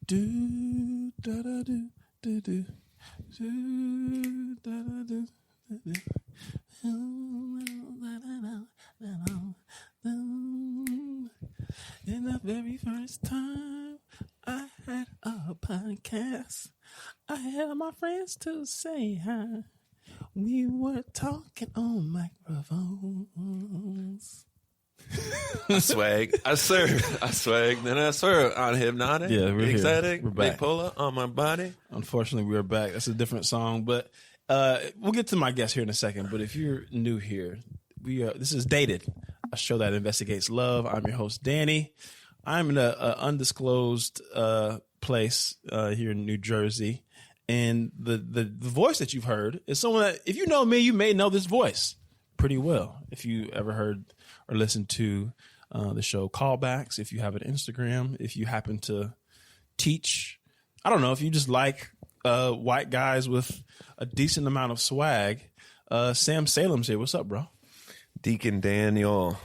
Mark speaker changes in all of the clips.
Speaker 1: Do da da do do do do da da do do. In the very first time I had a podcast, I had my friends to say hi. We were talking on microphones.
Speaker 2: I swag. I swag. Then I swear on hypnotic.
Speaker 1: Yeah, we're
Speaker 2: exciting.
Speaker 1: Here. We're back.
Speaker 2: Bipolar on my body.
Speaker 1: Unfortunately, we're back. That's a different song, but we'll get to my guest here in a second. But if you're new here, this is Dated, a show that investigates love. I'm your host, Danny. I'm in an undisclosed place here in New Jersey. And the voice that you've heard is someone that, if you know me, you may know this voice pretty well. If you ever heard or listened to the show Callbacks, if you have an Instagram, if you happen to teach, I don't know, if you just like white guys with a decent amount of swag, Sam Salem's here. What's up, bro?
Speaker 2: Deacon Daniel.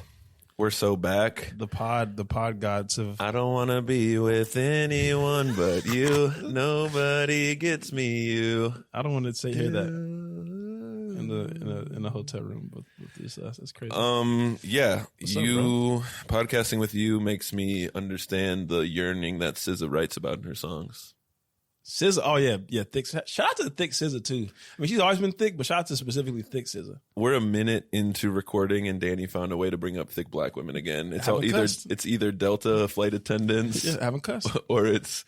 Speaker 2: We're so back.
Speaker 1: The pod gods have.
Speaker 2: I don't want to be with anyone but you. Nobody gets me, you.
Speaker 1: I don't want to say hear that in a hotel room with this. That's crazy.
Speaker 2: Yeah.
Speaker 1: What's up, bro?
Speaker 2: Podcasting with you makes me understand the yearning that SZA writes about in her songs.
Speaker 1: SZA, oh yeah, thick. Shout out to Thick SZA too. I mean, she's always been thick, but shout out to specifically Thick SZA.
Speaker 2: We're a minute into recording, and Danny found a way to bring up thick black women again. It's either Delta flight attendants,
Speaker 1: yeah, haven't cussed,
Speaker 2: or it's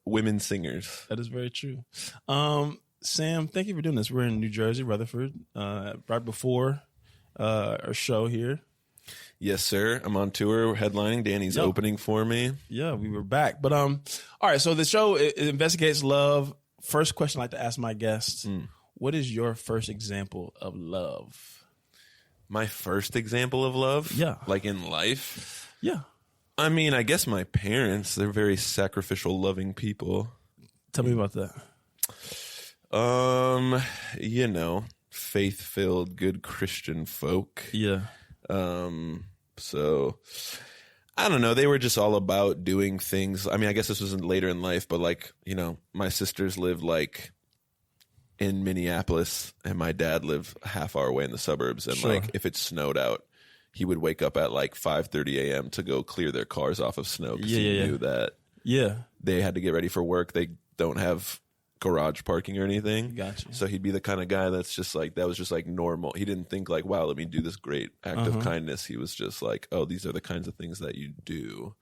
Speaker 2: women singers.
Speaker 1: That is very true. Sam, thank you for doing this. We're in New Jersey, Rutherford, right before our show here.
Speaker 2: Yes, sir. I'm on tour. We're headlining. Danny's opening for me.
Speaker 1: Yeah, we were back. But all right, so the show it investigates love. First question I like to ask my guests, what is your first example of love?
Speaker 2: My first example of love?
Speaker 1: Yeah.
Speaker 2: Like in life?
Speaker 1: Yeah.
Speaker 2: I mean, I guess my parents, they're very sacrificial, loving people.
Speaker 1: Tell me about that.
Speaker 2: Faith-filled, good Christian folk.
Speaker 1: Yeah.
Speaker 2: So I don't know. They were just all about doing things. I mean, I guess this was later in life, but like, my sisters lived like in Minneapolis and my dad lived a half hour away in the suburbs. And like, if it snowed out, he would wake up at like 5:30 a.m. to go clear their cars off of snow because he knew that they had to get ready for work. They don't have garage parking or anything.
Speaker 1: Gotcha.
Speaker 2: So he'd be the kind of guy that's just like, that was just like normal. He didn't think like, wow, let me do this great act of kindness. He was just like, oh, these are the kinds of things that you do.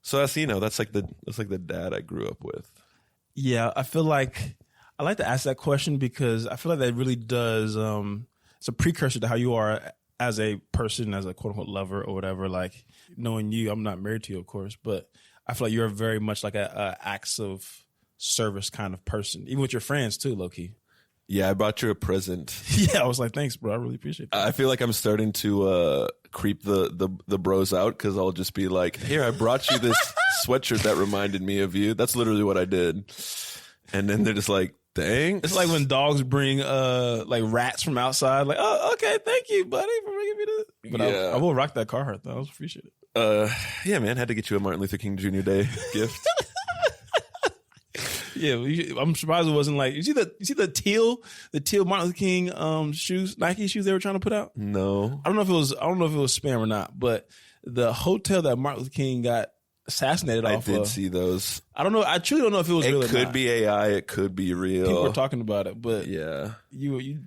Speaker 2: So that's like the dad I grew up with.
Speaker 1: Yeah, I feel like I like to ask that question because I feel like that really does. It's a precursor to how you are as a person, as a quote unquote lover or whatever. Like knowing you, I'm not married to you, of course, but I feel like you're very much like a acts of service kind of person, even with your friends too, low-key.
Speaker 2: Yeah, I brought you a present.
Speaker 1: Yeah, I was like, thanks, bro. I really appreciate that.
Speaker 2: I feel like I'm starting to creep the bros out because I'll just be like, here, I brought you this sweatshirt that reminded me of you. That's literally what I did. And then they're just like, thanks.
Speaker 1: It's like when dogs bring like rats from outside, like, oh, okay, thank you, buddy, for bringing me this. But I will rock that Carhartt though. I appreciate it.
Speaker 2: Yeah, man, had to get you a Martin Luther King Jr. Day gift.
Speaker 1: Yeah, I'm surprised it wasn't like you see the teal Martin Luther King shoes, Nike shoes they were trying to put out.
Speaker 2: No,
Speaker 1: I don't know if it was spam or not, but the hotel that Martin Luther King got assassinated off of.
Speaker 2: I did see those.
Speaker 1: I don't know. I truly don't know if it was real or not.
Speaker 2: It could be AI. It could be real.
Speaker 1: People were talking about it, but
Speaker 2: yeah,
Speaker 1: you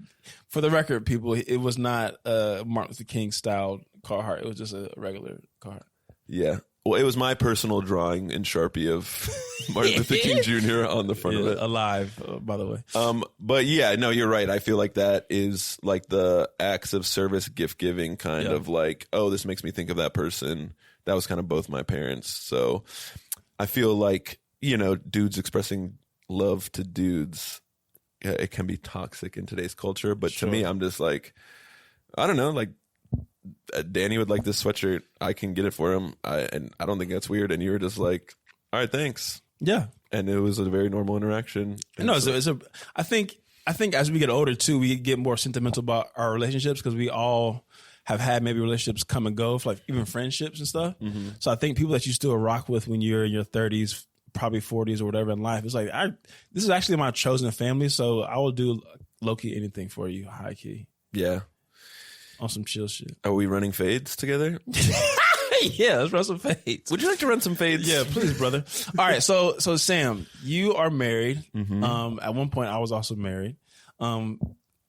Speaker 1: for the record, people, it was not a Martin Luther King styled Carhartt. It was just a regular Carhartt.
Speaker 2: Yeah. Well, it was my personal drawing in Sharpie of Martin Luther King Jr. on the front of it.
Speaker 1: Alive, by the way.
Speaker 2: But yeah, no, you're right. I feel like that is like the acts of service, gift giving kind of like, oh, this makes me think of that person. That was kind of both my parents. So I feel like, dudes expressing love to dudes, it can be toxic in today's culture. But to me, I'm just like, I don't know, like, Danny would like this sweatshirt. I can get it for him. And I don't think that's weird. And you were just like, all right, thanks.
Speaker 1: Yeah.
Speaker 2: And it was a very normal interaction. And
Speaker 1: no, I think as we get older too, we get more sentimental about our relationships because we all have had maybe relationships come and go, for like even friendships and stuff. Mm-hmm. So I think people that you still rock with when you're in your 30s, probably 40s or whatever in life. It's like, this is actually my chosen family, so I will do low-key anything for you, high-key.
Speaker 2: Yeah.
Speaker 1: On some chill shit.
Speaker 2: Are we running fades together?
Speaker 1: Yeah, let's run some fades.
Speaker 2: Would you like to run some fades?
Speaker 1: Yeah, please, brother. All right, so Sam, you are married. At one point, I was also married. I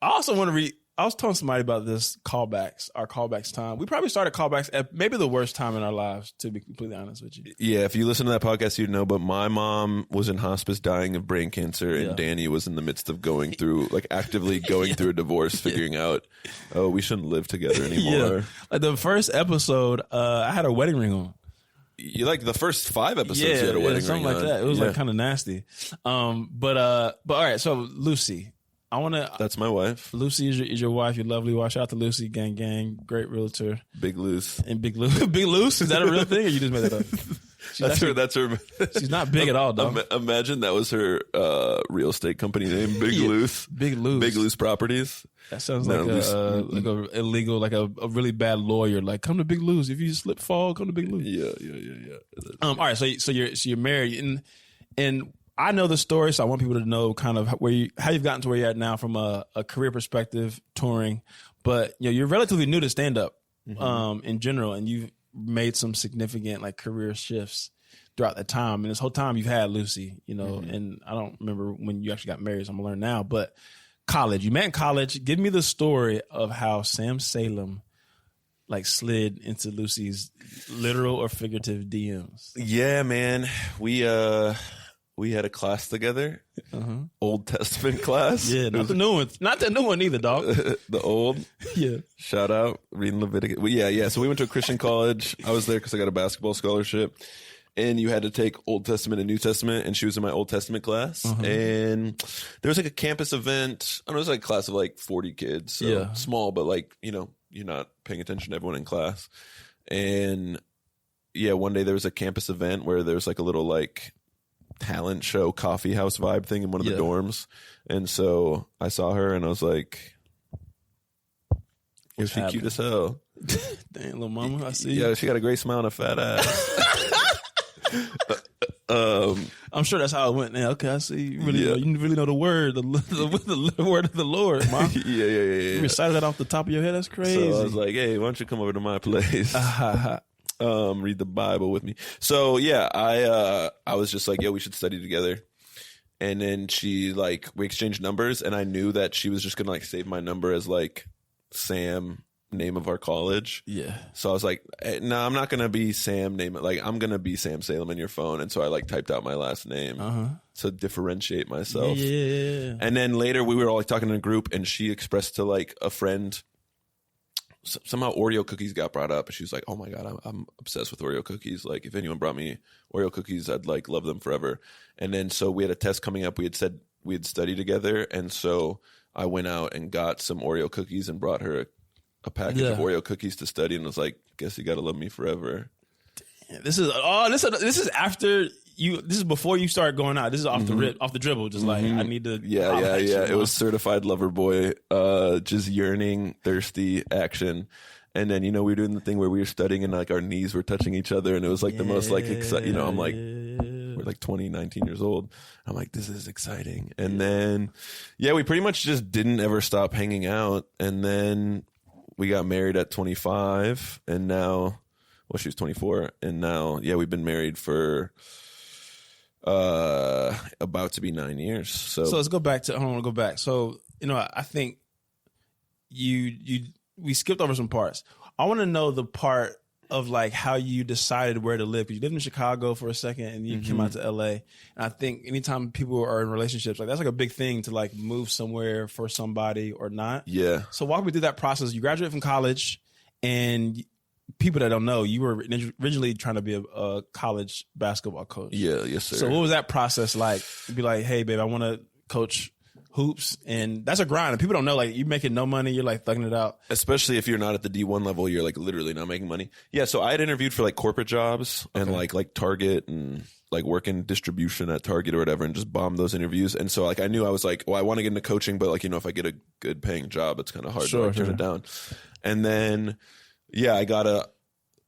Speaker 1: also want to read. I was telling somebody about this our callbacks time. We probably started callbacks at maybe the worst time in our lives, to be completely honest with you.
Speaker 2: Yeah, if you listen to that podcast, you'd know, but my mom was in hospice dying of brain cancer, and Danny was in the midst of going through, like actively going through a divorce, figuring out, oh, we shouldn't live together anymore.
Speaker 1: Like the first episode, I had a wedding ring on.
Speaker 2: You like the first 5 episodes you had a wedding
Speaker 1: something
Speaker 2: ring
Speaker 1: like
Speaker 2: on.
Speaker 1: that. It was like kind of nasty. But all right, so Lucy.
Speaker 2: That's my wife.
Speaker 1: Lucy is your wife, your lovely wife. Shout out to Lucy, gang, great realtor.
Speaker 2: Big Loose.
Speaker 1: And Big Loose, is that a real thing or you just made that up?
Speaker 2: That's her.
Speaker 1: She's not big at all, dog.
Speaker 2: Imagine that was her real estate company name, Big Loose.
Speaker 1: Big Loose.
Speaker 2: Big Loose Properties.
Speaker 1: That sounds like a illegal, like a really bad lawyer. Like, come to Big Loose. If you slip, fall, come to Big Loose.
Speaker 2: Yeah.
Speaker 1: All right, so you're married, and I know the story, so I want people to know kind of how you've gotten to where you're at now from a career perspective, touring. But you're relatively new to stand up in general, and you've made some significant like career shifts throughout that time. And this whole time you've had Lucy, and I don't remember when you actually got married, so I'm gonna learn now. But you met in college. Give me the story of how Sam Salem like slid into Lucy's literal or figurative DMs.
Speaker 2: Yeah, man. We had a class together, Old Testament class.
Speaker 1: Yeah, not the new one. Not the new one either, dog.
Speaker 2: The old.
Speaker 1: Yeah.
Speaker 2: Shout out, reading Leviticus. Well, yeah. So we went to a Christian college. I was there because I got a basketball scholarship. And you had to take Old Testament and New Testament, and she was in my Old Testament class. And there was like a campus event. I don't know, it was like a class of like 40 kids. So small, but like, you're not paying attention to everyone in class. And yeah, one day there was a campus event where there was like a little like talent show coffee house vibe thing in one of the dorms, and so I saw her and I was like, "Is she cute as hell?"
Speaker 1: Damn, little mama, I see.
Speaker 2: Yeah, she got a great smile and a fat ass.
Speaker 1: I'm sure that's how it went. Now, okay, I see. You really know the word, the word of the Lord, Mom.
Speaker 2: Yeah.
Speaker 1: You recited that off the top of your head. That's crazy.
Speaker 2: So I was like, "Hey, why don't you come over to my place?" Read the Bible with me. So yeah, I was just like, we should study together. And then she like, we exchanged numbers, and I knew that she was just gonna like save my number as like Sam, name of our college. Yeah. So I was like, no, I'm not gonna be Sam name. Like, I'm gonna be Sam Salem in your phone. And so I like typed out my last name to differentiate myself. Yeah. And then later we were all like talking in a group, and she expressed to like a friend. Somehow Oreo cookies got brought up, and she was like, "Oh my god, I'm obsessed with Oreo cookies. Like, if anyone brought me Oreo cookies, I'd like love them forever." And then so we had a test coming up. We had said we'd study together, and so I went out and got some Oreo cookies and brought her a package of Oreo cookies to study, and was like, "Guess you gotta love me forever."
Speaker 1: Damn, this is after you. This is before you start going out. This is off the rip, off the dribble. Just like I need to.
Speaker 2: Yeah. It was certified lover boy, just yearning, thirsty action. And then, we were doing the thing where we were studying and like our knees were touching each other, and it was like the most like exciting. I'm like, we're like 20, 19 years old. I'm like, this is exciting. And then, we pretty much just didn't ever stop hanging out. And then we got married at 25, and now, she was 24, and now, we've been married for about to be 9 years. So
Speaker 1: let's go back to. I want to go back. So I think we skipped over some parts. I want to know the part of like how you decided where to live. Because you lived in Chicago for a second, and you came out to LA. And I think anytime people are in relationships, like that's like a big thing to like move somewhere for somebody or not. Yeah. So walk me through that process. You graduated from college, and people that don't know, you were originally trying to be a college basketball coach.
Speaker 2: Yeah, yes, sir.
Speaker 1: So what was that process like? You'd be like, hey, babe, I want to coach hoops. And that's a grind. And people don't know, like, you're making no money. You're like thugging it out.
Speaker 2: Especially if you're not at the D1 level, you're like literally not making money. Yeah, so I had interviewed for like corporate jobs and like Target and like working distribution at Target or whatever, and just bombed those interviews. And so like I knew I was like, well, I want to get into coaching, but like, if I get a good paying job, it's kind of hard to turn it down. And then I got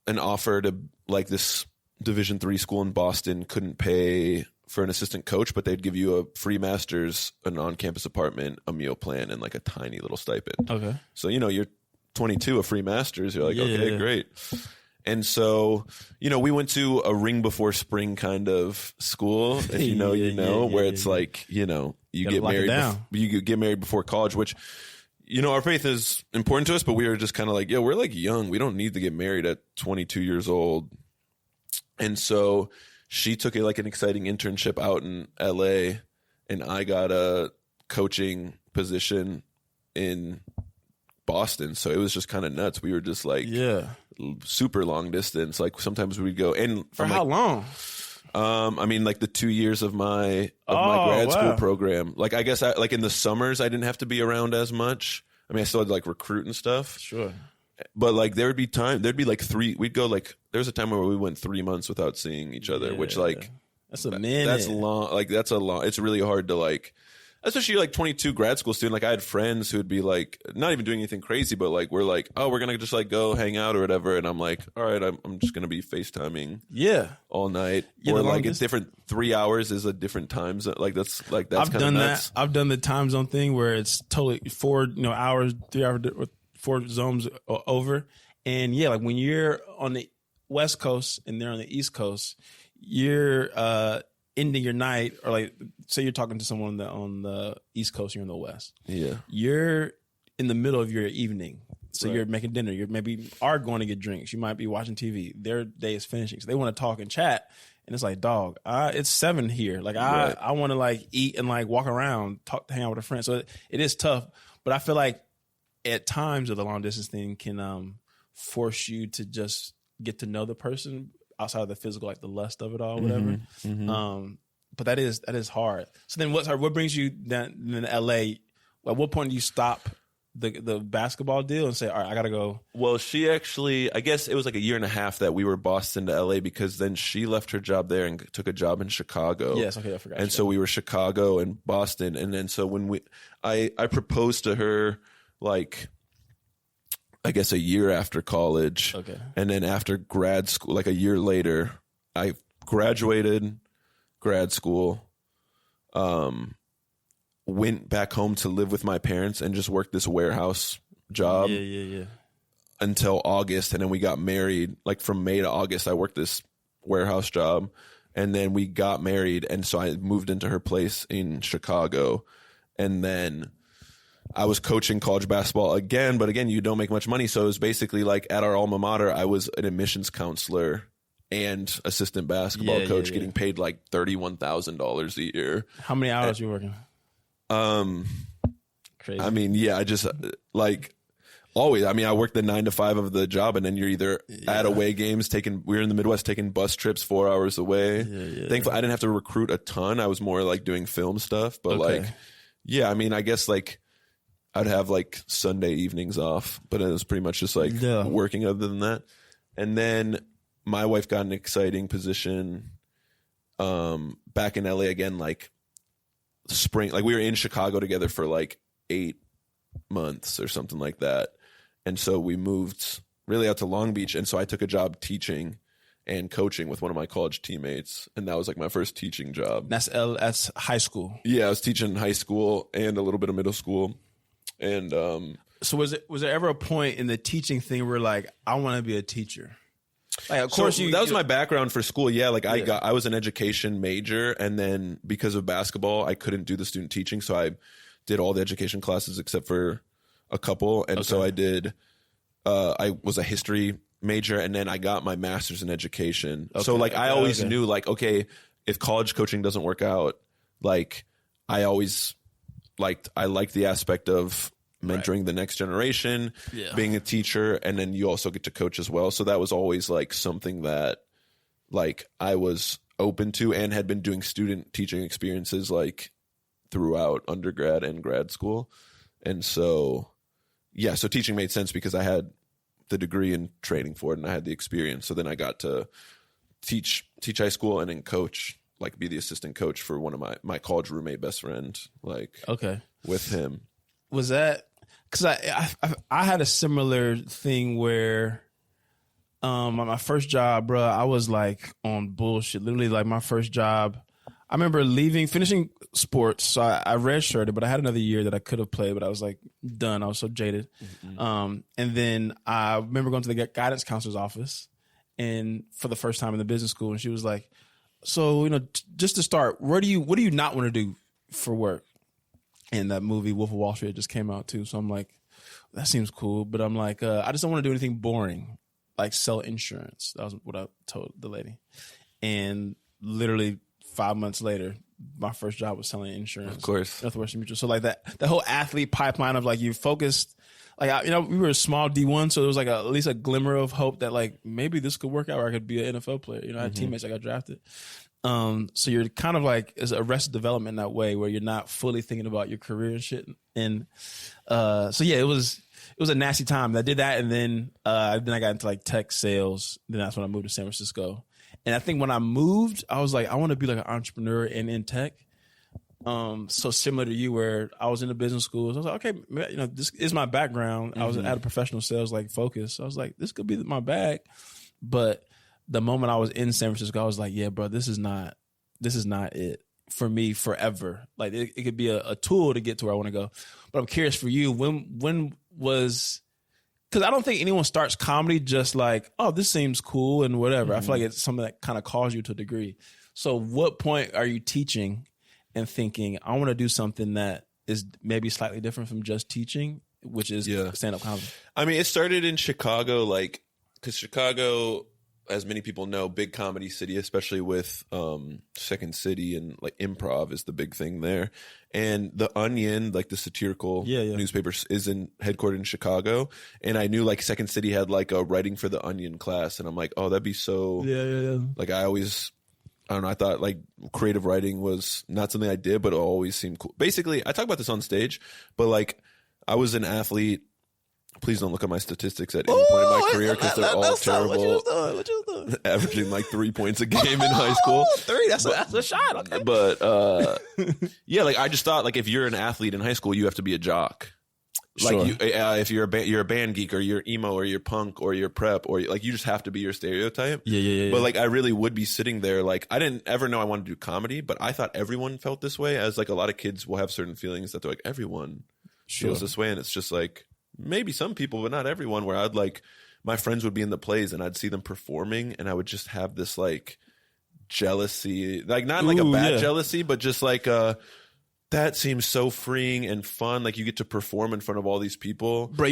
Speaker 2: an offer to like this Division III school in Boston couldn't pay for an assistant coach, but they'd give you a free master's, an on-campus apartment, a meal plan, and like a tiny little stipend.
Speaker 1: Okay.
Speaker 2: So, you're 22, a free master's. You're like, okay, great. And so, we went to a ring before spring kind of school, if where it's like, you get married. You get married before college, which, our faith is important to us, but we were just kind of like, we're like young. We don't need to get married at 22 years old. And so she took an exciting internship out in LA, and I got a coaching position in Boston. So it was just kind of nuts. We were just like super long distance. Like sometimes we'd go and
Speaker 1: for how long?
Speaker 2: The 2 years of my grad school program. Like I guess in the summers I didn't have to be around as much. I mean, I still had to recruit and stuff.
Speaker 1: Sure.
Speaker 2: But there'd be we'd go there was a time where we went 3 months without seeing each other, which
Speaker 1: that's a minute.
Speaker 2: That's long. That's a long. It's really hard to especially you're 22 grad school student. I had friends who would be not even doing anything crazy, but we're we're gonna just go hang out or whatever, and I'm like, all right, I'm just gonna be FaceTiming all night, or it's different 3 hours is a different time zone. That's
Speaker 1: I've done
Speaker 2: nuts.
Speaker 1: that. I've done the time zone thing where it's totally 4 hours, 3 hours, 4 zones over, and when you're on the West Coast and they're on the East Coast, you're ending your night, or say you're talking to someone on the East Coast, you're in the West. Yeah. You're in the middle of your evening. So you're making dinner. You're maybe are going to get drinks. You might be watching TV. Their day is finishing. So they want to talk and chat. And it's like, dog, it's 7 here. I want to eat and walk around, hang out with a friend. So it is tough. But I feel like at times the long distance thing can force you to just get to know the person outside of the physical, the lust of it all, whatever. Mm-hmm. But that is hard. So then what brings you down in LA? At what point do you stop the basketball deal and say, all right, I got to go?
Speaker 2: Well, she actually, I guess it was a year and a half that we were Boston to LA, because then she left her job there and took a job in Chicago.
Speaker 1: Yes, okay, I forgot.
Speaker 2: And so we were Chicago and Boston. And then so when I proposed to her, I guess a year after college. Okay. And then after grad school, a year later, I graduated grad school, went back home to live with my parents and just worked this warehouse job. Yeah. Until August. And then we got married. From May to August, I worked this warehouse job. And then we got married. And so I moved into her place in Chicago. And then I was coaching college basketball again, but again, you don't make much money. So it was basically at our alma mater, I was an admissions counselor and assistant basketball coach, getting paid $31,000 a year.
Speaker 1: How many hours you working?
Speaker 2: Crazy. I mean, I just always. I mean, I worked the 9 to 5 of the job, and then you're either at away games we were in the Midwest taking bus trips 4 hours away. Thankfully, I didn't have to recruit a ton. I was more doing film stuff, but I mean, I guess I'd have Sunday evenings off, but it was pretty much just working other than that. And then my wife got an exciting position back in LA again, spring. We were in Chicago together for 8 months or something like that. And so we moved really out to Long Beach. And so I took a job teaching and coaching with one of my college teammates. And that was my first teaching job.
Speaker 1: That's high school.
Speaker 2: Yeah, I was teaching high school and a little bit of middle school. And
Speaker 1: so was there ever a point in the teaching thing where I want to be a teacher? Of course,
Speaker 2: that was my background for school. Yeah, I was an education major, and then because of basketball, I couldn't do the student teaching, so I did all the education classes except for a couple. And so I did. I was a history major, and then I got my master's in education. So I always knew if college coaching doesn't work out, I always I liked the aspect of mentoring the next generation, being a teacher, and then you also get to coach as well. So that was always something that I was open to, and had been doing student teaching experiences throughout undergrad and grad school. And so, so teaching made sense because I had the degree and training for it, and I had the experience. So then I got to teach high school and then coach, be the assistant coach for one of my college roommate best friend, with him.
Speaker 1: Was that because I had a similar thing where My first job, bro, I was like on bullshit. Literally, like my first job, I remember finishing sports. So I redshirted, but I had another year that I could have played, but I was like done. I was so jaded. And then I remember going to the guidance counselor's office, and for the first time in the business school, and she was like, "So, just to start, what do you not want to do for work?" And that movie Wolf of Wall Street just came out too, so I'm like, that seems cool, but I'm like, I just don't want to do anything boring, like sell insurance. That was what I told the lady, and literally 5 months later, my first job was selling insurance.
Speaker 2: Of course,
Speaker 1: Northwestern Mutual. So like that whole athlete pipeline of like you focused. Like, we were a small D1, so there was like at least a glimmer of hope that like maybe this could work out, or I could be an NFL player. I had teammates that got drafted. So you're kind of like as Arrested Development in that way, where you're not fully thinking about your career and shit. And so yeah, it was a nasty time. I did that, and then I got into like tech sales. Then that's when I moved to San Francisco. And I think when I moved, I was like, I want to be like an entrepreneur and in tech. So similar to you, where I was in the business schools, I was like, okay, this is my background. I was at a professional sales like focus. So I was like, this could be my bag. But the moment I was in San Francisco, I was like, yeah, bro, this is not it for me forever. Like it could be a tool to get to where I want to go. But I'm curious for you, when was, because I don't think anyone starts comedy just like, oh, this seems cool and whatever. I feel like it's something that kind of calls you to a degree. So what point are you teaching and thinking, I want to do something that is maybe slightly different from just teaching, which is stand-up comedy?
Speaker 2: I mean, it started in Chicago, like, because Chicago, as many people know, big comedy city, especially with Second City, and like improv is the big thing there. And The Onion, like the satirical newspaper, is headquartered in Chicago. And I knew like Second City had like a writing for The Onion class, and I'm like, oh, that'd be so. Like I don't know. I thought like creative writing was not something I did, but it always seemed cool. Basically, I talk about this on stage, but like I was an athlete. Please don't look at my statistics at any point in my career because they're all terrible.
Speaker 1: What you was doing?
Speaker 2: Averaging like 3 points a game in high school.
Speaker 1: 3, that's a shot. Okay.
Speaker 2: But yeah, like I just thought like if you're an athlete in high school, you have to be a jock. Like if you're a band geek, or you're emo, or you're punk, or you're prep, or like you just have to be your stereotype.
Speaker 1: Yeah.
Speaker 2: But like I really would be sitting there. Like I didn't ever know I wanted to do comedy, but I thought everyone felt this way. As like a lot of kids will have certain feelings that they're like, everyone feels this way, and it's just like maybe some people, but not everyone. Where I'd like my friends would be in the plays, and I'd see them performing, and I would just have this like jealousy, like not like a bad jealousy, but just like that seems so freeing and fun. Like you get to perform in front of all these people.
Speaker 1: Bro,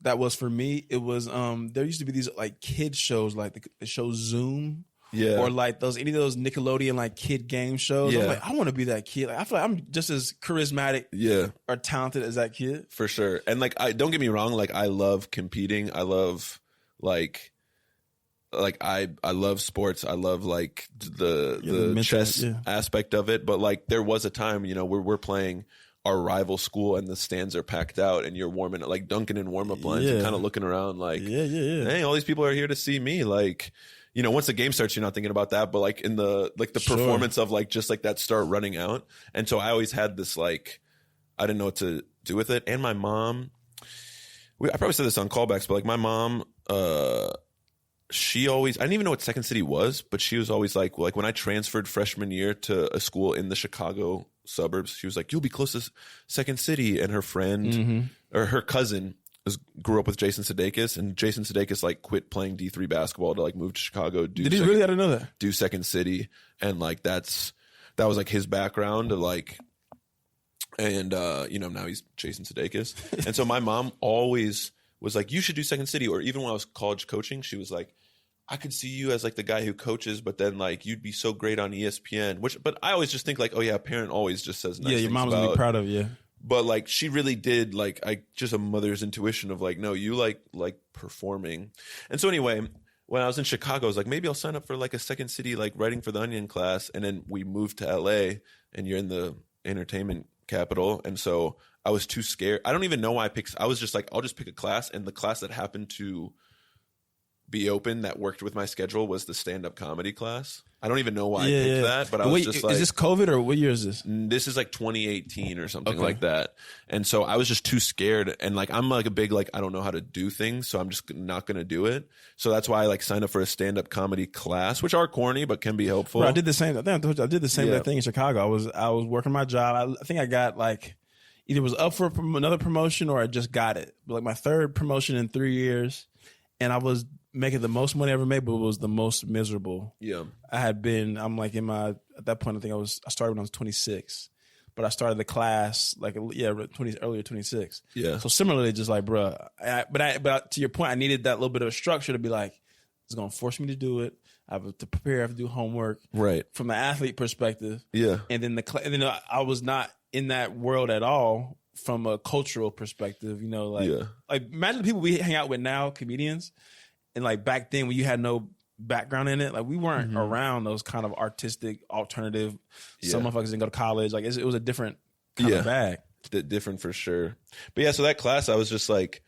Speaker 1: that was for me. It was there used to be these like kid shows, like the show Zoom.
Speaker 2: Yeah.
Speaker 1: Or like any of those Nickelodeon like kid game shows. Yeah. I'm like, I want to be that kid. Like I feel like I'm just as charismatic or talented as that kid.
Speaker 2: For sure. And like don't get me wrong, like I love competing. I love I love sports. I love like the chess aspect of it. But like there was a time, where we're playing our rival school and the stands are packed out, and you're warming up, like dunking in warm up lines and kind of looking around like, hey, all these people are here to see me. Like, once the game starts, you're not thinking about that. But like in the performance of like just like that start running out. And so I always had this like, I didn't know what to do with it. And my mom, I probably said this on callbacks, but like my mom, she always, I didn't even know what Second City was, but she was always like when I transferred freshman year to a school in the Chicago suburbs, she was like, you'll be close to Second City. And her friend or her cousin grew up with Jason Sudeikis, and Jason Sudeikis like quit playing D3 basketball to like move to Chicago.
Speaker 1: Did he really? I didn't know that.
Speaker 2: Do Second City. And like that was like his background to like, and now he's Jason Sudeikis. And so my mom always was like, you should do Second City. Or even when I was college coaching, she was like, I could see you as like the guy who coaches, but then like you'd be so great on ESPN. But I always just think like, oh yeah, a parent always just says nice things.
Speaker 1: Your mom's gonna be proud of you.
Speaker 2: But like she really did like just a mother's intuition of like, no, you like performing. And so anyway, when I was in Chicago, I was like, maybe I'll sign up for like a Second City like writing for the Onion class. And then we moved to LA, and you're in the entertainment capital, and so I was too scared. I don't even know why I was just like, I'll just pick a class, and the class that happened to be open that worked with my schedule was the stand-up comedy class. I don't even know why I picked that, but I was just like...
Speaker 1: Is this COVID or what year is this?
Speaker 2: This is like 2018 or something like that. And so I was just too scared. And like, I'm like a big, like, I don't know how to do things, so I'm just not going to do it. So that's why I like signed up for a stand-up comedy class, which are corny, but can be helpful.
Speaker 1: Bro, I did the same. I think I told you, I did the same thing in Chicago. I was working my job. I think I got like, either was up for another promotion or I just got it. But like my third promotion in 3 years. And I was making the most money I ever made, but it was the most miserable.
Speaker 2: Yeah.
Speaker 1: I'm like at that point, I started when I was 26, but I started the class earlier 26.
Speaker 2: Yeah.
Speaker 1: So similarly, just like, bro, but to your point, I needed that little bit of a structure to be like, it's going to force me to do it. I have to prepare, I have to do homework. Right. From the athlete perspective. Yeah. And then I was not in that world at all from a cultural perspective, like imagine the people we hang out with now, comedians, and like back then when you had no background in it, like we weren't around those kind of artistic alternative. Some motherfuckers didn't go to college. Like it was a different kind of bag.
Speaker 2: Different for sure. But yeah, so that class, I was just like,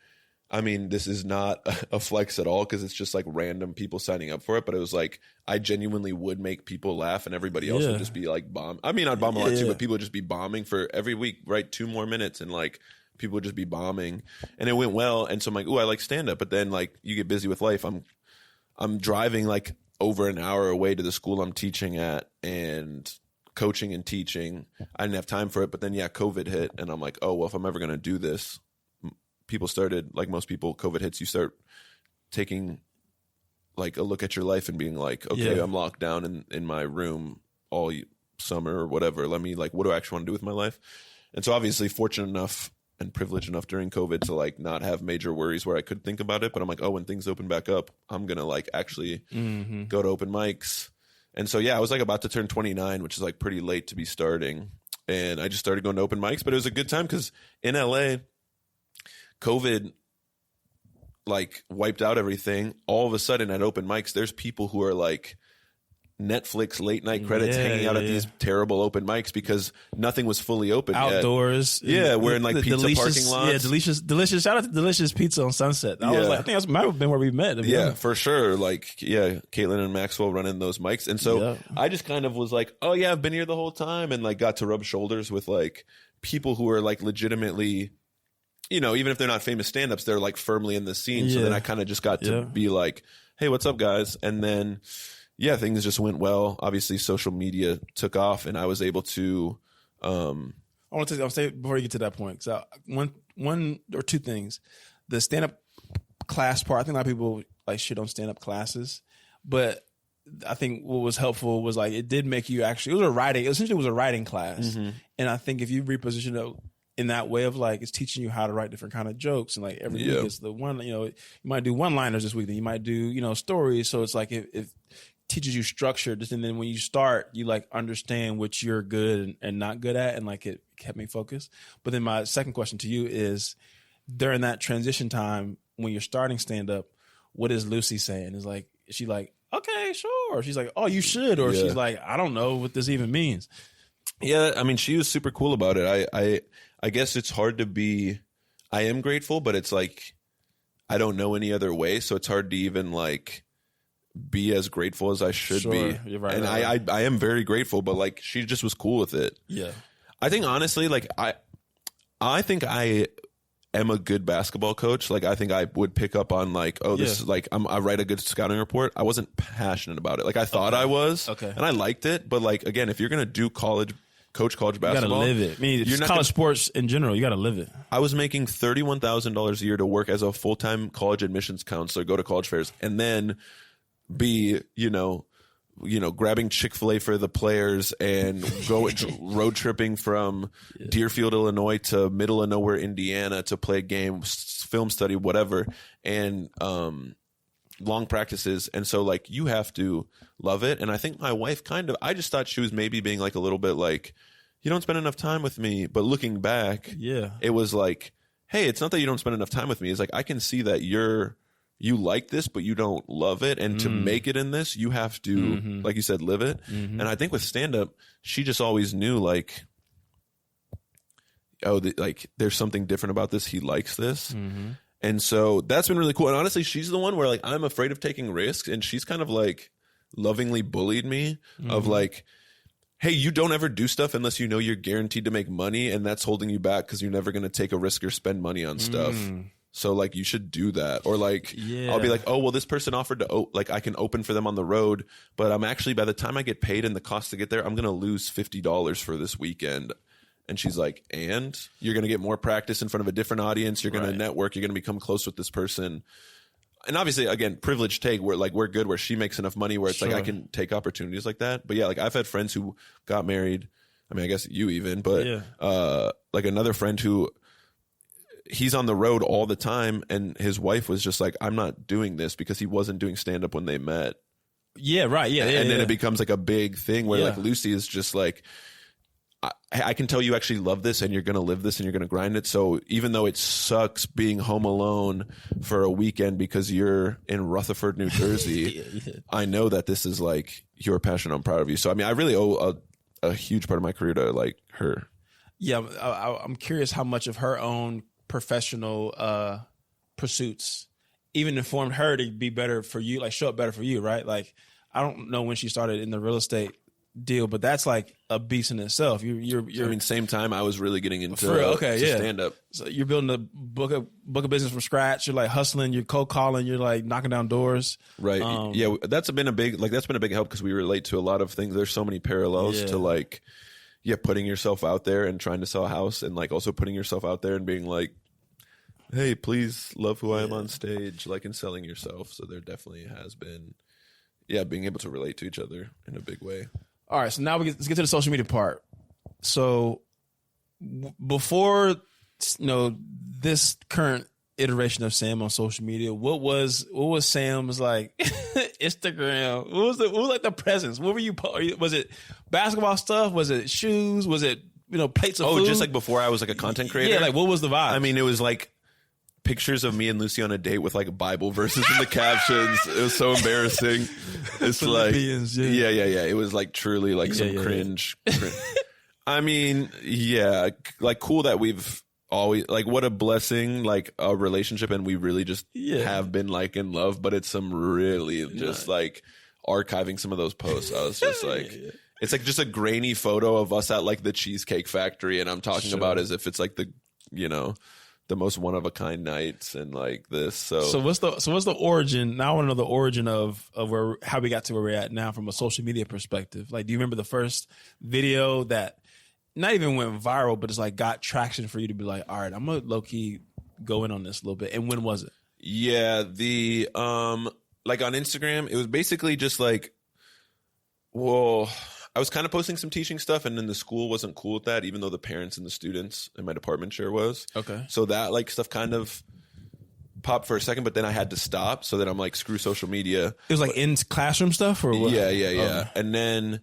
Speaker 2: I mean, this is not a flex at all because it's just like random people signing up for it. But it was like, I genuinely would make people laugh and everybody else would just be like bomb. I mean, I'd bomb a lot too, but people would just be bombing for every week, right? 2 more minutes and like people would just be bombing and it went well. And so I'm like, ooh, I like stand up. But then like you get busy with life. I'm driving like over an hour away to the school I'm teaching at and coaching and teaching. I didn't have time for it. But then, COVID hit and I'm like, oh, well, if I'm ever going to do this, people started, like most people, COVID hits, you start taking like a look at your life and being like, okay, I'm locked down in my room all summer or whatever. Let me like, what do I actually want to do with my life? And so obviously fortunate enough and privileged enough during COVID to like not have major worries where I could think about it. But I'm like, oh, when things open back up, I'm going to like actually go to open mics. And so, I was like about to turn 29, which is like pretty late to be starting. And I just started going to open mics, but it was a good time because in LA, COVID like wiped out everything. All of a sudden at open mics, there's people who are like Netflix late night credits hanging out at these terrible open mics because nothing was fully open
Speaker 1: outdoors.
Speaker 2: Yet. We're in like pizza parking lots.
Speaker 1: Yeah, delicious. Shout out to Delicious Pizza on Sunset. I was like, I think that might have been where we met.
Speaker 2: Yeah, for sure. Like, Caitlin and Maxwell running those mics. And so I just kind of was like, oh yeah, I've been here the whole time. And like got to rub shoulders with like people who are like legitimately, even if they're not famous stand-ups, they're like firmly in the scene. So then I kind of just got to be like, hey, what's up, guys? And then, things just went well. Obviously, social media took off, and I was able to.
Speaker 1: I'll say before you get to that point. So one or two things, the stand-up class part. I think a lot of people like shit on stand-up classes, but I think what was helpful was like it did make you actually. It was a writing. Essentially, it was a writing class, and I think if you reposition it in that way of like it's teaching you how to write different kind of jokes, and like every week it's the one. You might do one-liners this week, then you might do stories. So it's like it teaches you structure, and then when you start, you like understand what you're good and not good at, and like it kept me focused. But then my second question to you is, during that transition time when you're starting stand up, what is Lucy saying? Is she like, okay, sure? Or she's like, oh, you should, or she's like, I don't know what this even means.
Speaker 2: Yeah, I mean, she was super cool about it. I guess it's hard to be. I am grateful, but it's like I don't know any other way, so it's hard to even like be as grateful as I should be. You're right, and I am very grateful, but like she just was cool with it. Yeah, I think honestly, like I think I am a good basketball coach. Like I think I would pick up on like, oh, this is like I write a good scouting report. I wasn't passionate about it. Like I thought I was, and I liked it. But like again, if you're gonna do coach college basketball,
Speaker 1: you gotta live it. I mean, you're college sports in general. You gotta live it.
Speaker 2: I was making $31,000 a year to work as a full-time college admissions counselor, go to college fairs, and then be grabbing Chick-fil-A for the players and go road tripping from Deerfield, Illinois to middle of nowhere, Indiana to play a game, film study, whatever, and long practices. And so like you have to love it. And I think my wife I just thought she was maybe being like a little bit like, you don't spend enough time with me. But looking back, it was like, hey, it's not that you don't spend enough time with me. It's like, I can see that you like this, but you don't love it. And to make it in this, you have to, like you said, live it. And I think with stand-up, she just always knew like, oh, like there's something different about this. He likes this. And so that's been really cool. And honestly, she's the one where like I'm afraid of taking risks, and she's kind of like lovingly bullied me of like, hey, you don't ever do stuff unless you know you're guaranteed to make money, and that's holding you back because you're never going to take a risk or spend money on stuff. So like you should do that. Or like I'll be like, oh well, this person offered to like I can open for them on the road, but I'm actually, by the time I get paid and the cost to get there, I'm going to lose $50 for this weekend. And she's like, and you're going to get more practice in front of a different audience. You're going to network. You're going to become close with this person. And obviously, again, privileged take where like we're good, where she makes enough money where it's like I can take opportunities like that. But yeah, like I've had friends who got married. I mean, I guess you even, but like another friend who he's on the road all the time, and his wife was just like, I'm not doing this, because he wasn't doing stand up when they met.
Speaker 1: Yeah, right. Yeah,
Speaker 2: and then it becomes like a big thing where like Lucy is just like, I can tell you actually love this, and you're going to live this, and you're going to grind it. So even though it sucks being home alone for a weekend because you're in Rutherford, New Jersey, I know that this is like your passion. I'm proud of you. So, I mean, I really owe a huge part of my career to like her. Yeah.
Speaker 1: I'm curious how much of her own professional pursuits even informed her to be better for you, like show up better for you, right? Like, I don't know when she started in the real estate deal, but that's like a beast in itself. You're
Speaker 2: I mean, same time I was really getting into stand up.
Speaker 1: So you're building a book of business from scratch. You're like hustling. You're cold calling. You're like knocking down doors.
Speaker 2: Right. Yeah. That's been a big help, because we relate to a lot of things. There's so many parallels to like, putting yourself out there and trying to sell a house, and like also putting yourself out there and being like, hey, please love who I am on stage, like, and selling yourself. So there definitely has been, being able to relate to each other in a big way.
Speaker 1: All right, so now let's get to the social media part. So before this current iteration of Sam on social media, what was Sam's like Instagram? What was like the presence? What were you? Was it basketball stuff? Was it shoes? Was it plates of food?
Speaker 2: Oh, just like before I was like a content creator.
Speaker 1: Yeah, like what was the vibe?
Speaker 2: I mean, it was like pictures of me and Lucy on a date with like Bible verses in the captions. It was so embarrassing. It's like, yeah. It was like truly like some cringe. I mean, like cool that we've always, like, what a blessing, like a relationship, and we really just have been like in love. But it's some really just like archiving some of those posts. I was just like, it's like just a grainy photo of us at like the Cheesecake Factory, and I'm talking about as if it's like the the most one of a kind nights and like this. So
Speaker 1: what's the origin? Now I want to know the origin of how we got to where we're at now from a social media perspective. Like, do you remember the first video that not even went viral, but it's like got traction for you to be like, all right, I'm gonna low key go in on this a little bit? And when was it?
Speaker 2: Yeah, the like on Instagram, it was basically just like, well, I was kind of posting some teaching stuff, and then the school wasn't cool with that, even though the parents and the students in my department chair was. Okay. So that like stuff kind of popped for a second, but then I had to stop. So then I'm like, screw social media.
Speaker 1: It was like in classroom stuff, or what?
Speaker 2: Yeah. Okay. And then,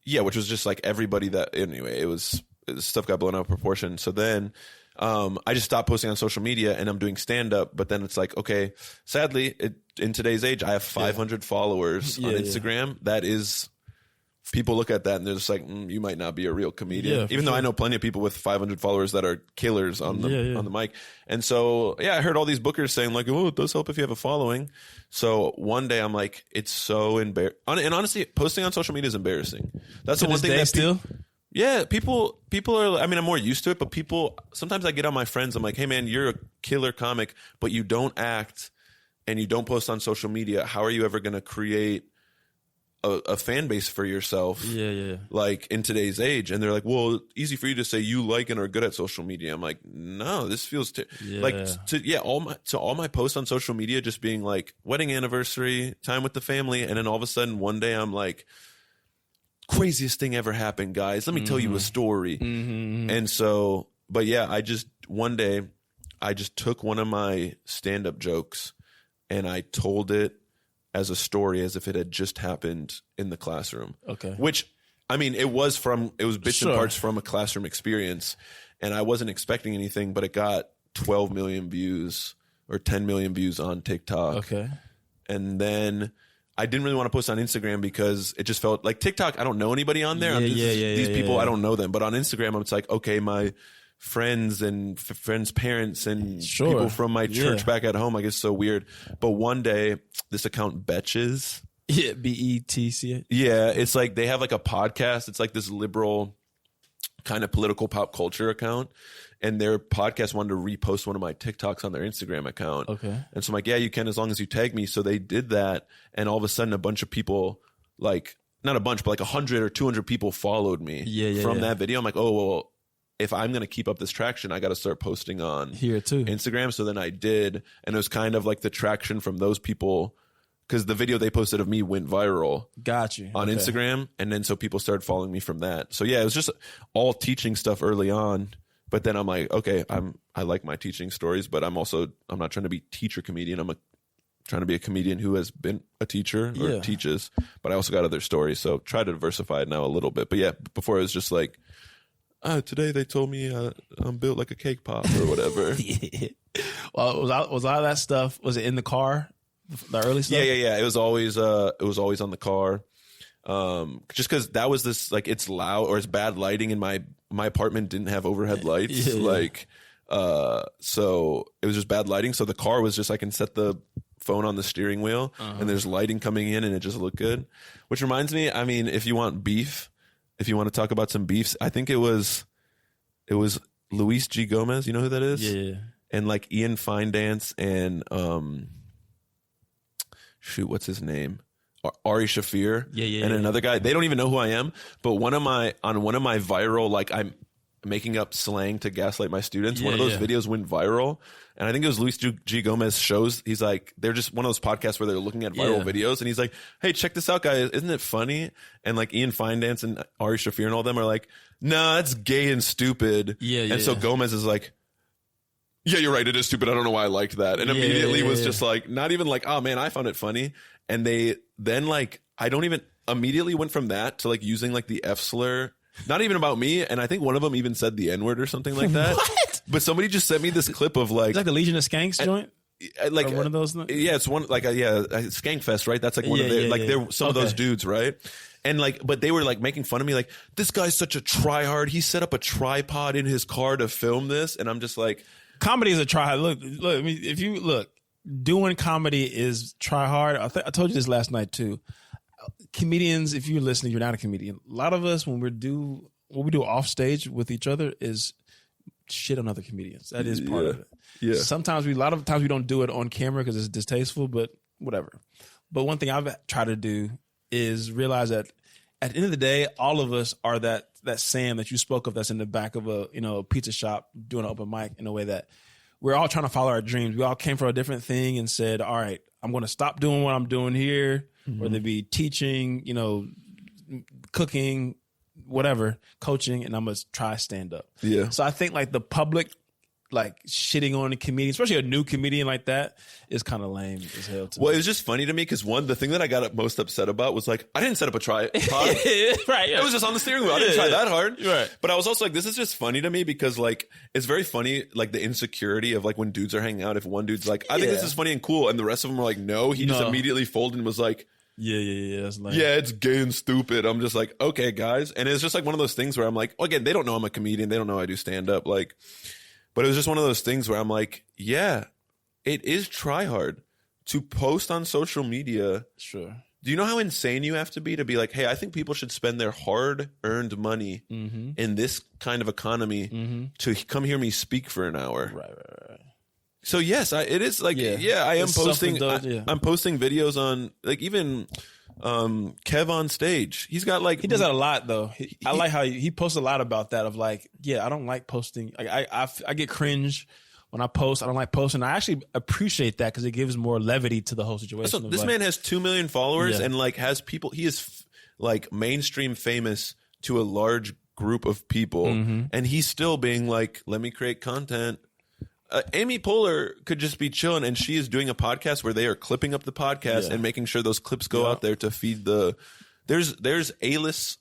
Speaker 2: which was just like everybody that, anyway, it was stuff got blown out of proportion. So then, I just stopped posting on social media, and I'm doing stand up. But then it's like, okay, sadly, in today's age, I have 500 followers on Instagram. That is, people look at that and they're just like, you might not be a real comedian. Even though I know plenty of people with 500 followers that are killers on the mic. And so, I heard all these bookers saying like, oh, it does help if you have a following. So one day I'm like, it's so embarrassing. And honestly, posting on social media is embarrassing. That's the one thing that
Speaker 1: still.
Speaker 2: Yeah, people are, I mean, I'm more used to it, but sometimes I get on my friends, I'm like, hey man, you're a killer comic, but you don't act and you don't post on social media. How are you ever going to create a fan base for yourself? Like in today's age. And they're like, well, easy for you to say you like and are good at social media. I'm like, no, this feels all my posts on social media just being like wedding anniversary, time with the family. And then all of a sudden one day I'm like, craziest thing ever happened, guys. Let me tell you a story. And so, but one day I just took one of my stand-up jokes and I told it as a story, as if it had just happened in the classroom. Okay. Which, I mean, it was bits and parts from a classroom experience, and I wasn't expecting anything, but it got 12 million views or 10 million views on TikTok. Okay. And then I didn't really want to post on Instagram because it just felt like TikTok. I don't know anybody on there. These people, I don't know them. But on Instagram, it's like, okay, my friends and friends' parents and people from my church back at home. Like, it's so weird. But one day, this account Betches.
Speaker 1: Yeah, BETC.
Speaker 2: Yeah, it's like they have like a podcast. It's like this liberal kind of political pop culture account. And their podcast wanted to repost one of my TikToks on their Instagram account.
Speaker 1: Okay.
Speaker 2: And so I'm like, yeah, you can as long as you tag me. So they did that. And all of a sudden, a bunch of people, like, not a bunch, but like 100 or 200 people followed me from that video. I'm like, oh, well, if I'm going to keep up this traction, I got to start posting on
Speaker 1: here too
Speaker 2: Instagram. So then I did. And it was kind of like the traction from those people, because the video they posted of me went viral.
Speaker 1: Got you.
Speaker 2: On Instagram. And then so people started following me from that. So yeah, it was just all teaching stuff early on. But then I'm like, okay, I like my teaching stories, but I'm not trying to be teacher comedian. I'm trying to be a comedian who has been a teacher or teaches, but I also got other stories. So try to diversify it now a little bit. But yeah, before it was just like, today they told me I'm built like a cake pop or whatever.
Speaker 1: Well, was a lot of that stuff, was it in the car? The early stuff?
Speaker 2: Yeah. It was always on the car. Just because that was this, like, it's loud or it's bad lighting, and my apartment didn't have overhead lights. So it was just bad lighting. So the car was just, I can set the phone on the steering wheel and there's lighting coming in and it just looked good. Which reminds me, I mean, if you want beef, if you want to talk about some beefs, I think it was Luis G. Gomez. You know who that is?
Speaker 1: Yeah.
Speaker 2: And like Ian Findance and, what's his name? Ari Shafir and another guy. They don't even know who I am, but on one of my viral, like, I'm making up slang to gaslight my students. One of those videos went viral, and I think it was Luis G. Gomez shows. He's like, they're just one of those podcasts where they're looking at viral videos, and he's like, hey, check this out, guys. Isn't it funny? And like Ian Findance and Ari Shafir and all them are like, nah, that's gay and stupid. So Gomez is like, yeah, you're right. It is stupid. I don't know why I liked that. And immediately was just like, not even like, oh man, I found it funny. And they then, like, I don't even immediately went from that to like using like the F slur, not even about me. And I think one of them even said the N-word or something like that.
Speaker 1: What?
Speaker 2: But somebody just sent me this clip of like,
Speaker 1: it's like the Legion of Skanks joint.
Speaker 2: Like
Speaker 1: or one of those.
Speaker 2: Yeah, it's one like Skankfest, right? That's like one of their like they're some of those dudes, right? And like, but they were like making fun of me, like, this guy's such a tryhard. He set up a tripod in his car to film this, and I'm just like,
Speaker 1: comedy is a try. Look. I mean, if you look, doing comedy is try hard. I told you this last night too. Comedians, if you're listening, you're not a comedian. A lot of us, when we do off stage with each other, is shit on other comedians. That is part of it. Yeah. Sometimes a lot of times we don't do it on camera because it's distasteful, but whatever. But one thing I've tried to do is realize that at the end of the day, all of us are that Sam that you spoke of that's in the back of a pizza shop doing an open mic, in a way that we're all trying to follow our dreams. We all came for a different thing and said, all right, I'm going to stop doing what I'm doing here, whether it be teaching, cooking, whatever, coaching, and I'm going to try stand up.
Speaker 2: Yeah.
Speaker 1: So I think like the public, like shitting on a comedian, especially a new comedian like that, is kind of lame as hell to
Speaker 2: Well,
Speaker 1: me.
Speaker 2: it was just funny to me because the thing that I got most upset about was like, I didn't set up a tripod.
Speaker 1: Right. Yeah.
Speaker 2: It was just on the steering wheel. I didn't try that hard.
Speaker 1: Right.
Speaker 2: But I was also like, this is just funny to me because like, it's very funny, like the insecurity of like when dudes are hanging out, if one dude's like, I think this is funny and cool, and the rest of them are like, no, he just immediately folded and was like,
Speaker 1: Yeah. That's lame.
Speaker 2: yeah, it's gay and stupid. I'm just like, okay, guys. And it's just like one of those things where I'm like, again, they don't know I'm a comedian. They don't know I do stand up. Like, but it was just one of those things where I'm like, yeah, it is try hard to post on social media.
Speaker 1: Sure.
Speaker 2: Do you know how insane you have to be like, hey, I think people should spend their hard-earned money in this kind of economy to come hear me speak for an hour?
Speaker 1: Right.
Speaker 2: So yes, it is like, I am posting. I'm posting videos on like even Kev on stage. He's got like,
Speaker 1: he does that a lot though. I like how he posts a lot about that of like, I don't like posting. Like I get cringe when I post. I don't like posting. I actually appreciate that because it gives more levity to the whole situation.
Speaker 2: So this man has 2 million followers and like has people. He is like mainstream famous to a large group of people, and he's still being like, let me create content. Amy Poehler could just be chilling, and she is doing a podcast where they are clipping up the podcast and making sure those clips go out there to feed the. There's A-list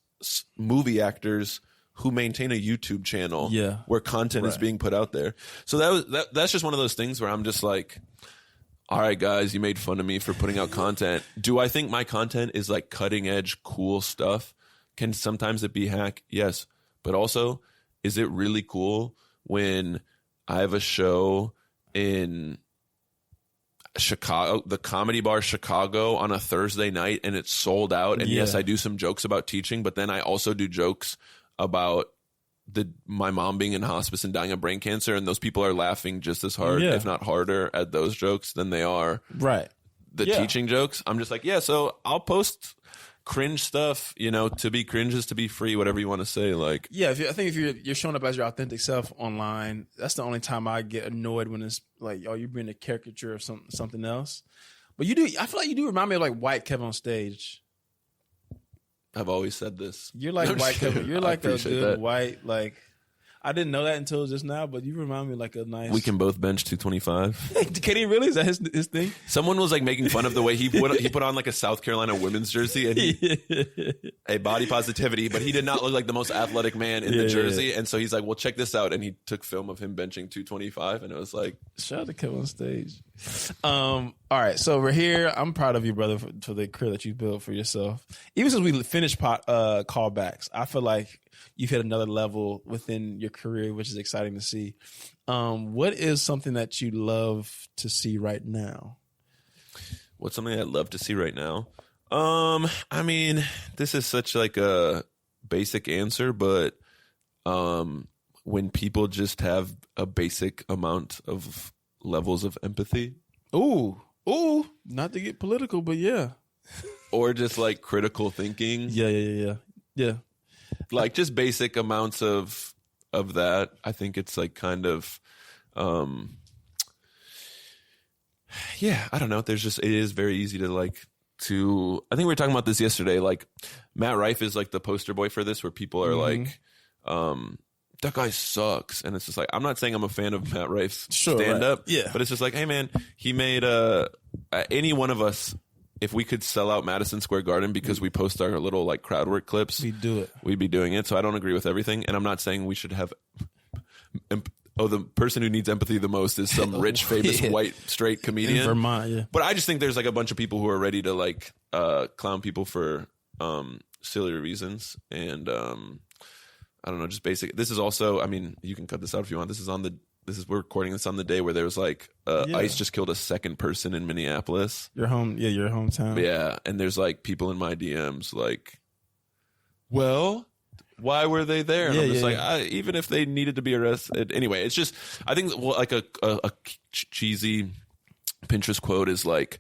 Speaker 2: movie actors who maintain a YouTube channel where content is being put out there. So that's just one of those things where I'm just like, all right, guys, you made fun of me for putting out content. Do I think my content is like cutting edge, cool stuff? Can sometimes it be hack? Yes. But also, is it really cool when I have a show in Chicago, the Comedy Bar Chicago, on a Thursday night, and it's sold out? And yes, I do some jokes about teaching, but then I also do jokes about my mom being in hospice and dying of brain cancer, and those people are laughing just as hard, if not harder, at those jokes than they are the teaching jokes. I'm just like, so I'll post cringe stuff, to be cringe is to be free, whatever you want to say. Like,
Speaker 1: I think if you're showing up as your authentic self online, that's the only time I get annoyed, when it's like, oh, you're being a caricature of something else. But I feel like you do remind me of like white Kevin on stage.
Speaker 2: I've always said this.
Speaker 1: You're like white Kevin. You're like a good white, like, I didn't know that until just now, but you remind me like a nice.
Speaker 2: We can both bench 225.
Speaker 1: Can he really? Is that his thing?
Speaker 2: Someone was like making fun of the way he put on like a South Carolina women's jersey, and a body positivity, but he did not look like the most athletic man in the jersey. And so he's like, well, check this out. And he took film of him benching 225, and it was like,
Speaker 1: shout out to Kevin on stage. All right, so we're here. I'm proud of you, brother, for the career that you built for yourself. Even since we finished callbacks, I feel like you've hit another level within your career, which is exciting to see. What is something that you love to see right now?
Speaker 2: What's something I'd love to see right now? I mean, this is such like a basic answer, but when people just have a basic amount of levels of empathy.
Speaker 1: Ooh, not to get political, but yeah.
Speaker 2: Or just like critical thinking.
Speaker 1: Yeah.
Speaker 2: Like just basic amounts of that. I think it's like kind of, I don't know. It is very easy to like I think we were talking about this yesterday. Like Matt Rife is like the poster boy for this, where people are like, that guy sucks. And it's just like, I'm not saying I'm a fan of Matt Rife's stand up, but it's just like, hey man, he made any one of us, if we could sell out Madison Square Garden because we post our little like crowd work clips,
Speaker 1: we'd do it.
Speaker 2: We'd be doing it. So I don't agree with everything. And I'm not saying we should have, the person who needs empathy the most is some rich, famous, white, straight comedian.
Speaker 1: In Vermont,
Speaker 2: But I just think there's like a bunch of people who are ready to like clown people for silly reasons. And I don't know, just basic. This is also, I mean, you can cut this out if you want. We're recording this on the day where there was like ICE just killed a second person in Minneapolis.
Speaker 1: Your hometown.
Speaker 2: Yeah, and there's like people in my DMs like, well, why were they there? And I'm just even if they needed to be arrested. Anyway, it's just, I think like a cheesy Pinterest quote is like,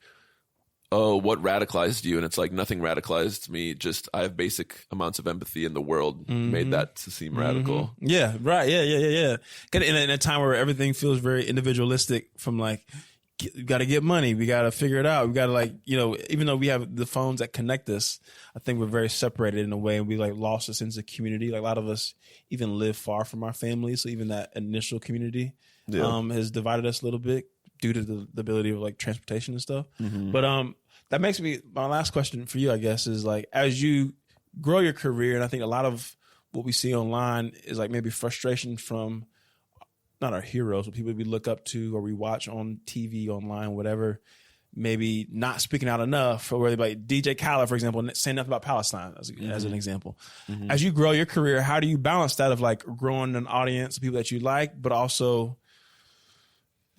Speaker 2: oh, what radicalized you? And it's like, nothing radicalized me. Just I have basic amounts of empathy, in the world made that to seem radical.
Speaker 1: Yeah, right. Yeah. In a time where everything feels very individualistic, from like, we got to get money, we got to figure it out, we got to like, even though we have the phones that connect us, I think we're very separated in a way, and we like lost a sense of community. Like a lot of us even live far from our families, so even that initial community has divided us a little bit, due to the ability of like transportation and stuff. But that makes me, my last question for you, I guess, is like, as you grow your career, and I think a lot of what we see online is like maybe frustration from not our heroes, but people we look up to or we watch on TV, online, whatever, maybe not speaking out enough, or where they like DJ Khaled, for example, saying nothing about Palestine as an example. As you grow your career, how do you balance that of like growing an audience of people that you like, but also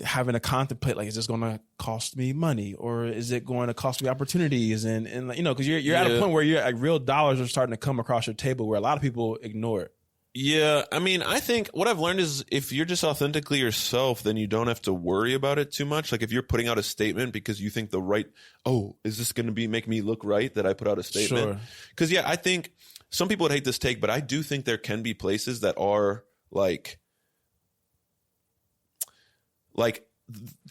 Speaker 1: having to contemplate, like, is this going to cost me money, or is it going to cost me opportunities? And because you're at a point where you're like, real dollars are starting to come across your table, where a lot of people ignore it.
Speaker 2: Yeah, I mean, I think what I've learned is if you're just authentically yourself, then you don't have to worry about it too much. Like if you're putting out a statement because you think is this going to make me look right that I put out a statement?
Speaker 1: Sure.
Speaker 2: Because I think some people would hate this take, but I do think there can be places that are like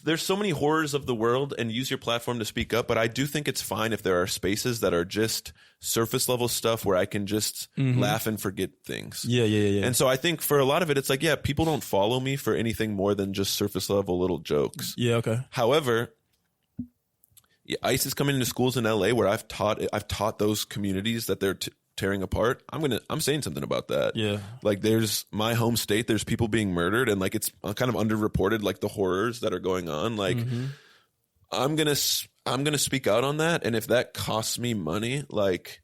Speaker 2: there's so many horrors of the world, and use your platform to speak up. But I do think it's fine if there are spaces that are just surface level stuff where I can just laugh and forget things.
Speaker 1: Yeah.
Speaker 2: And so I think for a lot of it, it's like, people don't follow me for anything more than just surface level little jokes.
Speaker 1: Yeah. Okay.
Speaker 2: However, ICE is coming into schools in LA where I've taught those communities that they're tearing apart. I'm saying something about that.
Speaker 1: Yeah.
Speaker 2: Like there's my home state, there's people being murdered, and like it's kind of underreported, like the horrors that are going on. Like I'm gonna speak out on that, and if that costs me money, like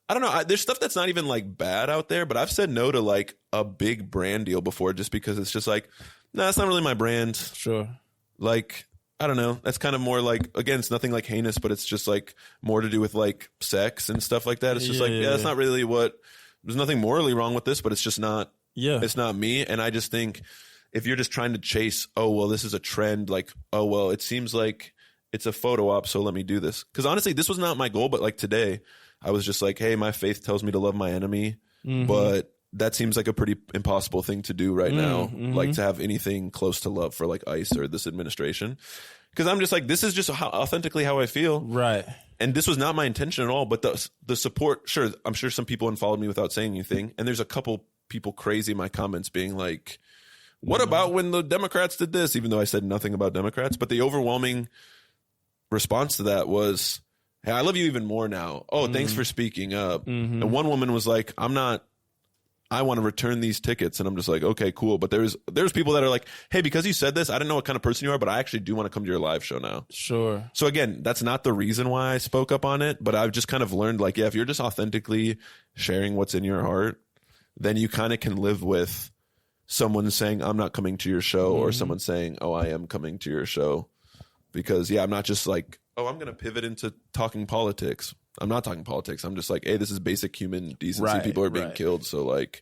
Speaker 2: I don't know, there's stuff that's not even like bad out there, but I've said no to like a big brand deal before just because it's just like, no, that's not really my brand.
Speaker 1: Sure.
Speaker 2: Like I don't know, that's kind of more like, again, it's nothing like heinous, but it's just like more to do with like sex and stuff like that. It's just that's not really what. There's nothing morally wrong with this, but it's just not.
Speaker 1: Yeah,
Speaker 2: it's not me, and I just think if you're just trying to chase, oh well, this is a trend, like oh well, it seems like it's a photo op, so let me do this. Because honestly, this was not my goal, but like today, I was just like, hey, my faith tells me to love my enemy, but that seems like a pretty impossible thing to do right now, like to have anything close to love for like ICE or this administration. Because I'm just like, this is just authentically how I feel.
Speaker 1: Right.
Speaker 2: And this was not my intention at all, but the support, sure, I'm sure some people unfollowed me without saying anything. And there's a couple people crazy in my comments being like, what about when the Democrats did this? Even though I said nothing about Democrats. But the overwhelming response to that was, hey, I love you even more now. Oh, thanks for speaking up. And one woman was like, I want to return these tickets. And I'm just like, okay, cool. But there's people that are like, hey, because you said this, I didn't know what kind of person you are, but I actually do want to come to your live show now.
Speaker 1: Sure.
Speaker 2: So again, that's not the reason why I spoke up on it, but I've just kind of learned like, yeah, if you're just authentically sharing what's in your heart, then you kind of can live with someone saying, I'm not coming to your show, or someone saying, oh, I am coming to your show. Because yeah, I'm not just like, oh, I'm going to pivot into talking politics. I'm not talking politics. I'm just like, hey, this is basic human decency.
Speaker 1: Right,
Speaker 2: People are being killed, so like,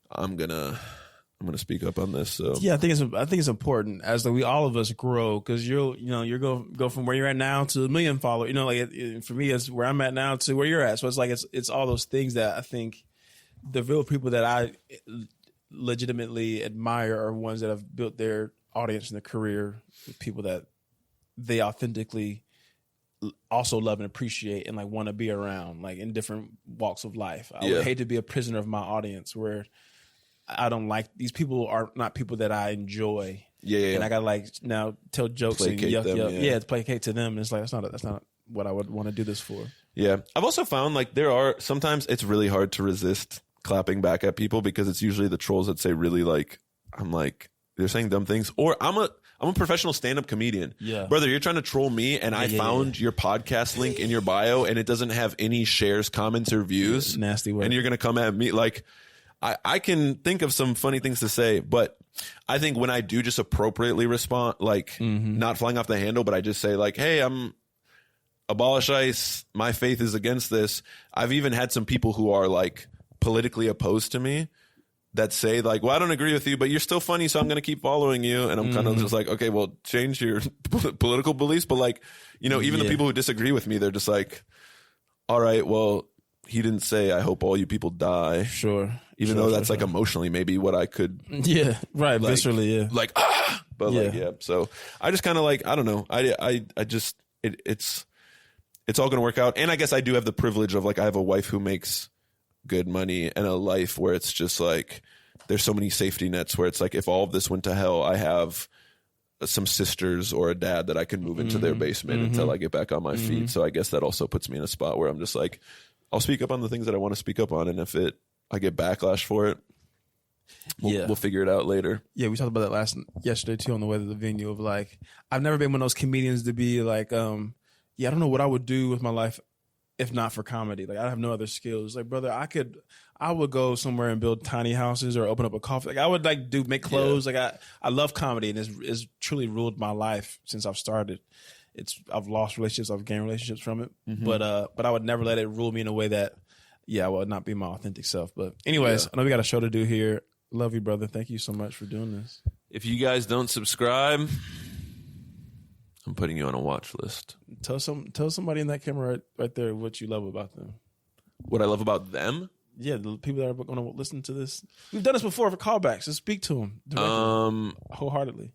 Speaker 2: I'm gonna speak up on this. So
Speaker 1: yeah, I think it's important as we all of us grow, because you're go from where you're at now to a million followers. You know, like for me, it's where I'm at now to where you're at. So it's like it's all those things that I think the real people that I legitimately admire are ones that have built their audience and their career with people that they authentically also love and appreciate and like want to be around, like in different walks of life. I would hate to be a prisoner of my audience where I don't like these people are not people that I enjoy. And I gotta like now tell jokes and to placate to them. And it's like that's not what I would want to do this for. Yeah.
Speaker 2: I've also found like there are sometimes it's really hard to resist clapping back at people because it's usually the trolls that say really like, I'm like, they're saying dumb things, or I'm a professional stand-up comedian.
Speaker 1: Yeah.
Speaker 2: Brother, you're trying to troll me, and I found your podcast link in your bio, and it doesn't have any shares, comments, or views.
Speaker 1: Nasty word.
Speaker 2: And you're going to come at me. Like, I can think of some funny things to say, but I think when I do just appropriately respond, like, not flying off the handle, but I just say, like, hey, I'm abolish ICE. My faith is against this. I've even had some people who are, like, politically opposed to me that say like, well, I don't agree with you, but you're still funny, so I'm going to keep following you. And I'm kind of just like, okay, well, change your political beliefs. But like, you know, even the people who disagree with me, they're just like, all right, well, he didn't say, I hope all you people die.
Speaker 1: Sure.
Speaker 2: Even though that's like emotionally maybe what I could.
Speaker 1: Yeah, right. Like, viscerally, yeah.
Speaker 2: Like, but like, yeah. So I just kind of like, I don't know. I just, it's all going to work out. And I guess I do have the privilege of like, I have a wife who makes good money and a life where it's just like there's so many safety nets where it's like if all of this went to hell, I have some sisters or a dad that I can move into their basement until I get back on my feet. So I guess that also puts me in a spot where I'm just like, I'll speak up on the things that I want to speak up on, and if I get backlash for it, we'll figure it out later. Yeah,
Speaker 1: we talked about that yesterday too on the way to the venue of like, I've never been one of those comedians to be like, I don't know what I would do with my life if not for comedy. Like I have no other skills. Like, brother, I would go somewhere and build tiny houses or open up a coffee. Like I would like make clothes. Like I love comedy, and it's truly ruled my life since I've started. I've lost relationships, I've gained relationships from it. But I would never let it rule me in a way that, I would not be my authentic self. But anyways, I know we got a show to do here. Love you, brother. Thank you so much for doing this.
Speaker 2: If you guys don't subscribe, I'm putting you on a watch list.
Speaker 1: Tell somebody in that camera right there what you love about them.
Speaker 2: What I love about them?
Speaker 1: Yeah, the people that are going to listen to this. We've done this before for callbacks. So speak to them directly, wholeheartedly.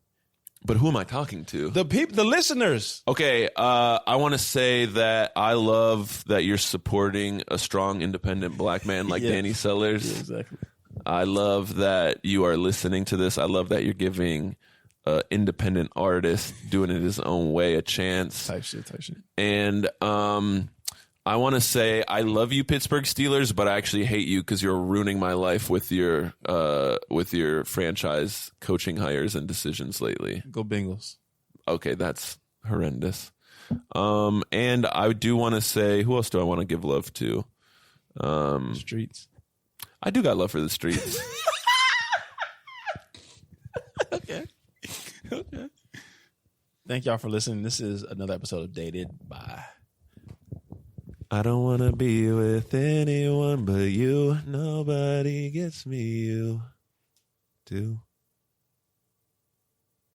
Speaker 2: But who am I talking to?
Speaker 1: The listeners.
Speaker 2: Okay, I want to say that I love that you're supporting a strong, independent black man like Danny Sellers.
Speaker 1: Yeah, exactly.
Speaker 2: I love that you are listening to this. I love that you're giving independent artist doing it his own way a chance.
Speaker 1: Type shit.
Speaker 2: And I want to say I love you, Pittsburgh Steelers, but I actually hate you because you're ruining my life with your franchise coaching hires and decisions lately.
Speaker 1: Go Bengals.
Speaker 2: Okay, that's horrendous. And I do want to say, who else do I want to give love to?
Speaker 1: Streets.
Speaker 2: I do got love for the streets.
Speaker 1: Okay. Thank y'all for listening. This is another episode of Dated. Bye.
Speaker 2: I don't want to be with anyone but you. Nobody gets me, you do.